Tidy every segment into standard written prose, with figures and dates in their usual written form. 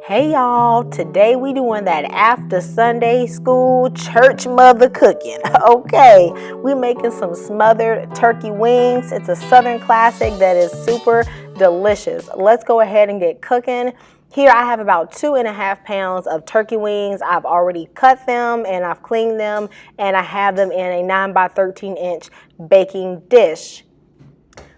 Hey y'all, today we doing that after Sunday school church mother cooking. Okay, we making some smothered turkey wings. It's a southern classic that is super delicious. Let's go ahead and get cooking. Here I have about 2.5 pounds of turkey wings. I've already cut them and I've cleaned them, and I have them in a 9 by 13 inch baking dish.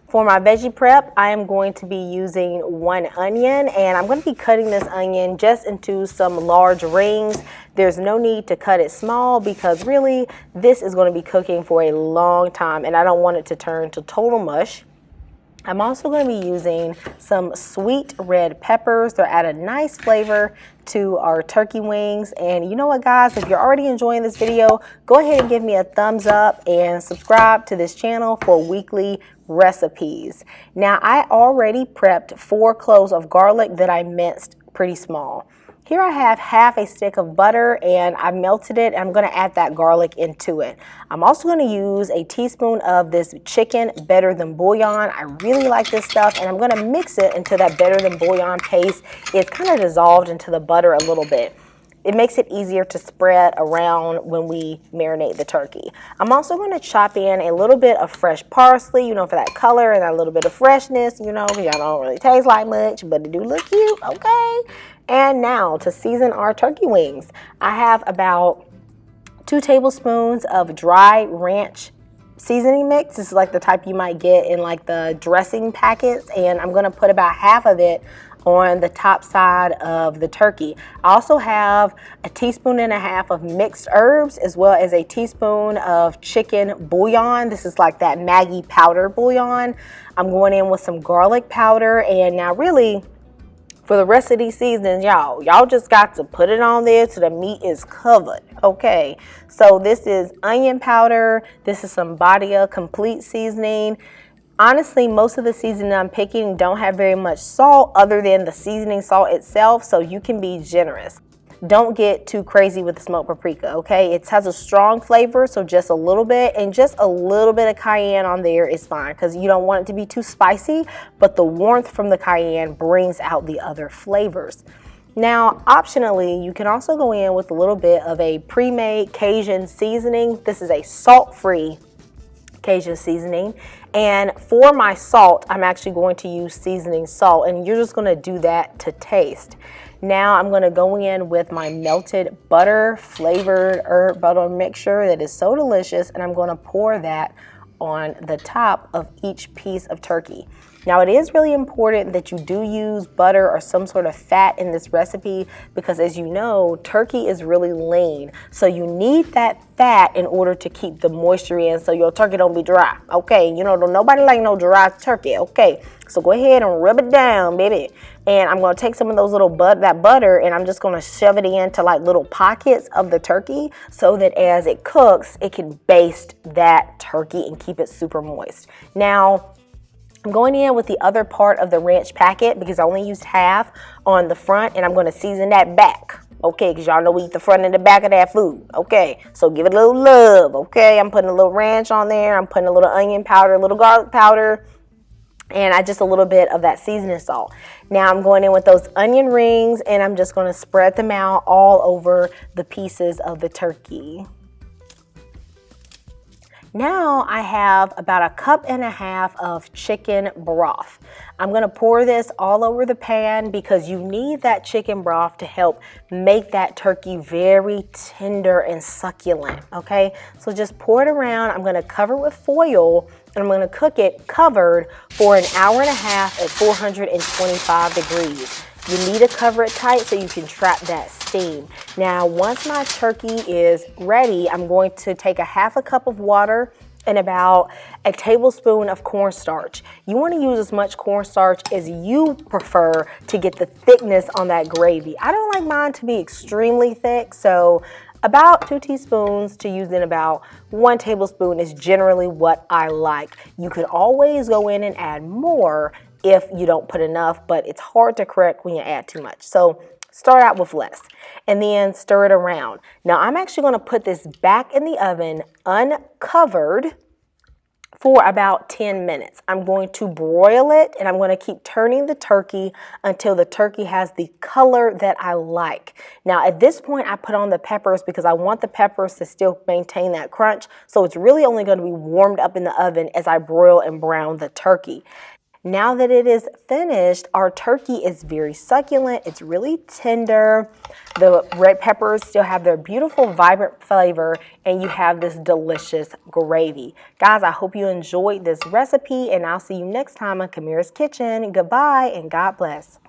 For my veggie prep, I am going to be using 1 onion, and I'm going to be cutting this onion just into some large rings. There's no need to cut it small because really this is going to be cooking for a long time and I don't want it to turn to total mush. I'm also going to be using some sweet red peppers. They'll add a nice flavor to our turkey wings. And you know what, guys, if you're already enjoying this video, go ahead and give me a thumbs up and subscribe to this channel for weekly recipes. Now, I already prepped 4 cloves of garlic that I minced pretty small. Here I have half a stick of butter and I melted it, and I'm going to add that garlic into it. I'm also going to use a teaspoon of this chicken better than bouillon. I really like this stuff, and I'm going to mix it into that better than bouillon paste. It's kind of dissolved into the butter a little bit. It makes it easier to spread around when we marinate the turkey. I'm also going to chop in a little bit of fresh parsley, you know, for that color and that little bit of freshness, you know, y'all don't really taste like much, but it do look cute, okay? And now to season our turkey wings, I have about 2 tablespoons of dry ranch seasoning mix. This is like the type you might get in like the dressing packets, and I'm going to put about half of it on the top side of the turkey. I also have a teaspoon and a half of mixed herbs, as well as a teaspoon of chicken bouillon. This is like that Maggi powder bouillon. I'm going in with some garlic powder, and now really for the rest of these seasonings, y'all just got to put it on there so the meat is covered. Okay, so this is onion powder. This is some Badia complete seasoning. Honestly, most of the seasoning I'm picking don't have very much salt other than the seasoning salt itself, so you can be generous. Don't get too crazy with the smoked paprika, okay? It has a strong flavor, so just a little bit, and just a little bit of cayenne on there is fine because you don't want it to be too spicy, but the warmth from the cayenne brings out the other flavors. Now, optionally, you can also go in with a little bit of a pre-made Cajun seasoning. This is a salt-free Cajun seasoning, and for my salt, I'm actually going to use seasoning salt, and you're just going to do that to taste. Now I'm going to go in with my melted butter flavored herb butter mixture that is so delicious, and I'm going to pour that on the top of each piece of turkey. Now, it is really important that you do use butter or some sort of fat in this recipe because, as you know, turkey is really lean. So you need that fat in order to keep the moisture in so your turkey don't be dry. Okay, you know, don't nobody like no dry turkey. Okay, so go ahead and rub it down, baby. And I'm going to take some of those little that butter, and I'm just going to shove it into like little pockets of the turkey so that as it cooks, it can baste that turkey and keep it super moist. Now, I'm going in with the other part of the ranch packet because I only used half on the front, and I'm going to season that back. Okay, because y'all know we eat the front and the back of that food. Okay, so give it a little love. Okay, I'm putting a little ranch on there. I'm putting a little onion powder, a little garlic powder, and just a little bit of that seasoning salt. Now I'm going in with those onion rings, and I'm just going to spread them out all over the pieces of the turkey. Now I have about 1.5 cups of chicken broth. I'm going to pour this all over the pan because you need that chicken broth to help make that turkey very tender and succulent, okay? So just pour it around. I'm going to cover it with foil, and I'm going to cook it covered for 1.5 hours at 425 degrees. You need to cover it tight so you can trap that steam. Now, once my turkey is ready, I'm going to take 1/2 cup of water and about a tablespoon of cornstarch. You want to use as much cornstarch as you prefer to get the thickness on that gravy. I don't like mine to be extremely thick, so about 2 teaspoons to use in about 1 tablespoon is generally what I like. You could always go in and add more if you don't put enough, but it's hard to correct when you add too much. So start out with less and then stir it around. Now I'm actually going to put this back in the oven uncovered for about 10 minutes. I'm going to broil it, and I'm going to keep turning the turkey until the turkey has the color that I like. Now at this point I put on the peppers because I want the peppers to still maintain that crunch. So it's really only going to be warmed up in the oven as I broil and brown the turkey. Now that it is finished, our turkey is very succulent. It's really tender. The red peppers still have their beautiful, vibrant flavor, and you have this delicious gravy. Guys, I hope you enjoyed this recipe, and I'll see you next time on Kamira's Kitchen. Goodbye, and God bless.